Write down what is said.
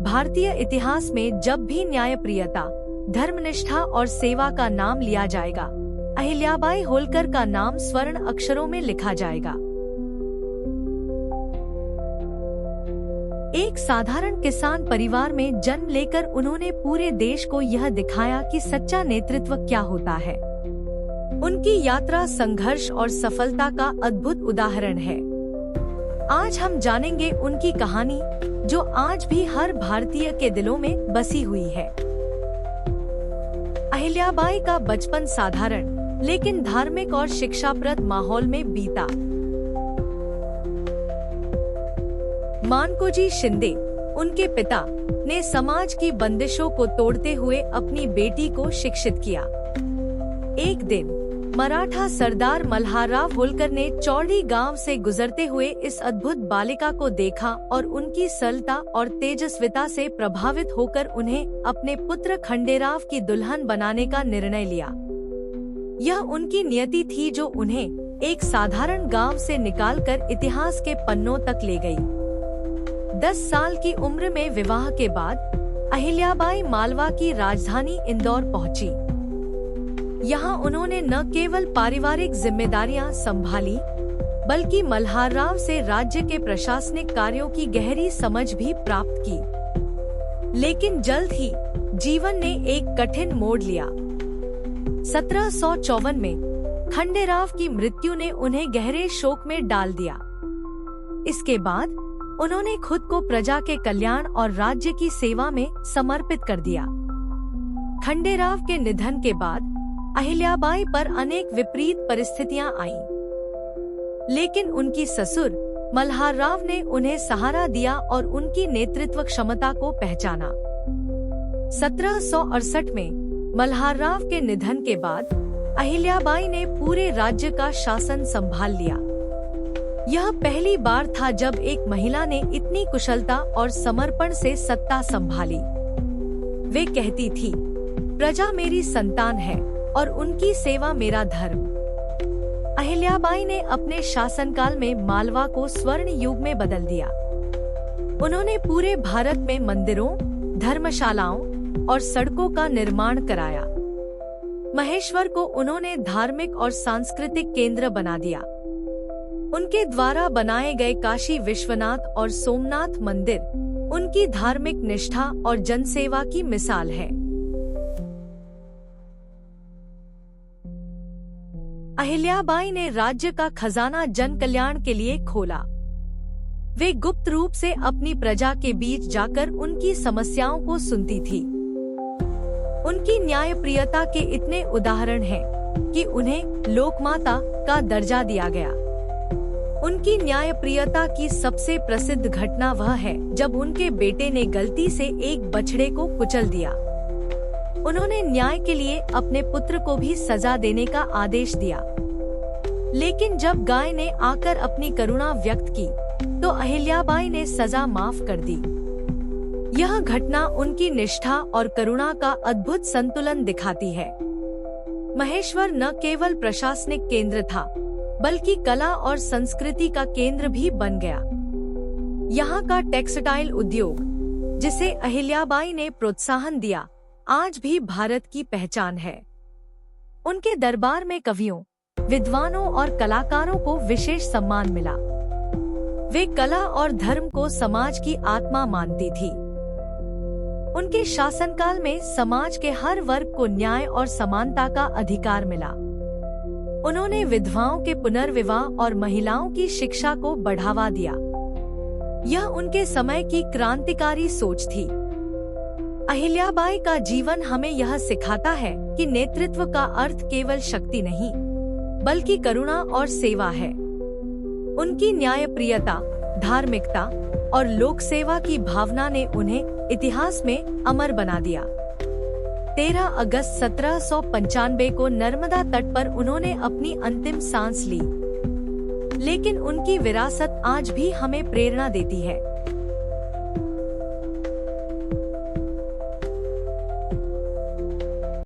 भारतीय इतिहास में जब भी न्यायप्रियता, धर्मनिष्ठा और सेवा का नाम लिया जाएगा, अहिल्याबाई होलकर का नाम स्वर्ण अक्षरों में लिखा जाएगा। एक साधारण किसान परिवार में जन्म लेकर उन्होंने पूरे देश को यह दिखाया कि सच्चा नेतृत्व क्या होता है। उनकी यात्रा संघर्ष और सफलता का अद्भुत उदाहरण है। आज हम जानेंगे उनकी कहानी, जो आज भी हर भारतीय के दिलों में बसी हुई है। अहिल्याबाई का बचपन साधारण लेकिन धार्मिक और शिक्षाप्रद माहौल में बीता। मानकोजी शिंदे, उनके पिता, ने समाज की बंदिशों को तोड़ते हुए अपनी बेटी को शिक्षित किया। एक दिन मराठा सरदार मल्हारराव होलकर ने चौड़ी गांव से गुजरते हुए इस अद्भुत बालिका को देखा और उनकी सरलता और तेजस्विता से प्रभावित होकर उन्हें अपने पुत्र खंडेराव की दुल्हन बनाने का निर्णय लिया। यह उनकी नियति थी जो उन्हें एक साधारण गांव से निकालकर इतिहास के पन्नों तक ले गई। 10 साल की उम्र में विवाह के बाद अहिल्याबाई मालवा की राजधानी इंदौर पहुंची। यहाँ उन्होंने न केवल पारिवारिक जिम्मेदारियां संभाली, बल्कि मल्हारराव से राज्य के प्रशासनिक कार्यों की गहरी समझ भी प्राप्त की। लेकिन जल्द ही जीवन ने एक कठिन मोड़ लिया। 1754 में खंडेराव की मृत्यु ने उन्हें गहरे शोक में डाल दिया। इसके बाद उन्होंने खुद को प्रजा के कल्याण और राज्य की सेवा में समर्पित कर दिया। खंडेराव के निधन के बाद अहिल्याबाई पर अनेक विपरीत परिस्थितियां आईं, लेकिन उनकी ससुर मल्हारराव ने उन्हें सहारा दिया और उनकी नेतृत्व क्षमता को पहचाना। 1768 में मल्हारराव के निधन के बाद अहिल्याबाई ने पूरे राज्य का शासन संभाल लिया। यह पहली बार था जब एक महिला ने इतनी कुशलता और समर्पण से सत्ता संभाली। वे कहती थी, प्रजा मेरी संतान है और उनकी सेवा मेरा धर्म। अहिल्याबाई ने अपने शासनकाल में मालवा को स्वर्ण युग में बदल दिया। उन्होंने पूरे भारत में मंदिरों, धर्मशालाओं और सड़कों का निर्माण कराया। महेश्वर को उन्होंने धार्मिक और सांस्कृतिक केंद्र बना दिया। उनके द्वारा बनाए गए काशी विश्वनाथ और सोमनाथ मंदिर उनकी धार्मिक निष्ठा और जनसेवा की मिसाल है। अहिल्याबाई ने राज्य का खजाना जन कल्याण के लिए खोला। वे गुप्त रूप से अपनी प्रजा के बीच जाकर उनकी समस्याओं को सुनती थी। उनकी न्यायप्रियता के इतने उदाहरण हैं कि उन्हें लोकमाता का दर्जा दिया गया। उनकी न्यायप्रियता की सबसे प्रसिद्ध घटना वह है जब उनके बेटे ने गलती से एक बछड़े को कुचल दिया। उन्होंने न्याय के लिए अपने पुत्र को भी सजा देने का आदेश दिया। लेकिन जब गाय ने आकर अपनी करुणा व्यक्त की, तो अहिल्याबाई ने सजा माफ कर दी। यह घटना उनकी निष्ठा और करुणा का अद्भुत संतुलन दिखाती है। महेश्वर न केवल प्रशासनिक केंद्र था, बल्कि कला और संस्कृति का केंद्र भी बन गया। यहाँ का टेक्सटाइल उद्योग, जिसे अहिल्याबाई ने प्रोत्साहन दिया, आज भी भारत की पहचान है। उनके दरबार में कवियों, विद्वानों और कलाकारों को विशेष सम्मान मिला। वे कला और धर्म को समाज की आत्मा मानती थी। उनके शासनकाल में समाज के हर वर्ग को न्याय और समानता का अधिकार मिला। उन्होंने विधवाओं के पुनर्विवाह और महिलाओं की शिक्षा को बढ़ावा दिया। यह उनके समय की क्रांतिकारी सोच थी। अहिल्याबाई का जीवन हमें यह सिखाता है कि नेतृत्व का अर्थ केवल शक्ति नहीं, बल्कि करुणा और सेवा है। उनकी न्यायप्रियता, धार्मिकता और लोक सेवा की भावना ने उन्हें इतिहास में अमर बना दिया। 13 अगस्त 1795 को नर्मदा तट पर उन्होंने अपनी अंतिम सांस ली। लेकिन उनकी विरासत आज भी हमें प्रेरणा देती है।